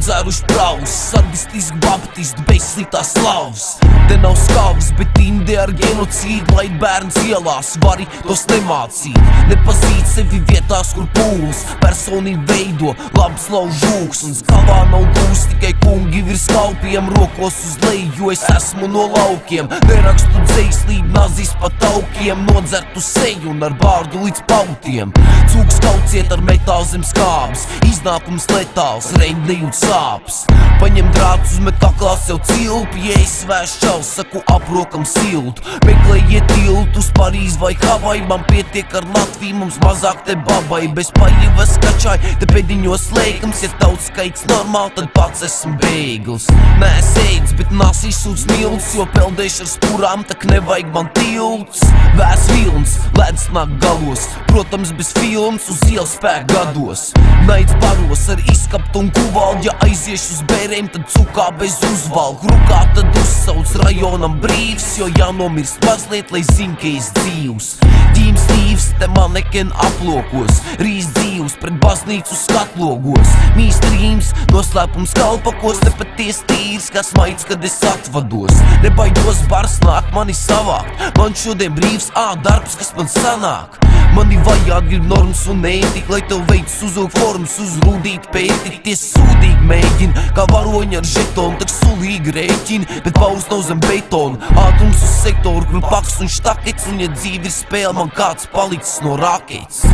dzēruši praus, sardistiski baptisti bez sliktās slavas. Te nav skavas, bet indi ar genocīdu, lai bērns ielās vari tos nemācīt. Nepazīt sevi vietās, kur pūls personību veido labs lauž žūksns. Kavā nav gūs tikai kungi virs kalpiem, rokos uz leju, jo es esmu no laukiem. Nerakstu dzeislību nazis pa taukiem, nodzertu seju un ar bārdu līdz pautiem. Cūks kauciet ar metālu zem skābes, iznākums letāls, reņģi nejūt sāpes. Paņem drāts uzmet kaklā sev cilpi, ja es svēš čals, saku aprokam siltu. Meklējiet tiltu uz Parīzi vai Havaju, man pietiek ar Latviju, mums mazāk te babai. Bez paļivas kačai, te pēdiņos lēkams, ja tauts skaits normāli, tad pats esmu bēglis. Nēs ēdz, bet nās izsūc milts, jo peldēšu ar spurām, tak nevajag man tilts. Vēs vilns, ledus nāk galos, protams bez films uz ielas spēk gados. Naids baros ar izkaptu un kuvaldu, ja aiziešu uz bērēm, tad cukā bez uzvalku. Rukā tad uzsauc rajonam brīvs, jo jānomirst mazliet, lai zin, ka es dzīvs. Ģīms tīvs, te maneken aplokos, rīs dzīvs pret baznīcu skatlogos. Mīst rīms, noslēpums kalpakos, te paties tīrs, kas maids, kad es atvados. Nebaidos bars nāk mani savākt, man šodien brīvs, darbs, kas man sanāk. Mani vajāt grib normas un ētika, lai tev veids uzvilk formas, uzrūdīt pētīt. Tie sūdīgi mēģina, kā varoņi ar žetonu, tak sulīgi rēķina, bet paurs nav zem betona. Ātrums uz sektoru, kur paks un štakets, un ja dzīve ir spēle, man kāds palicis no rakets.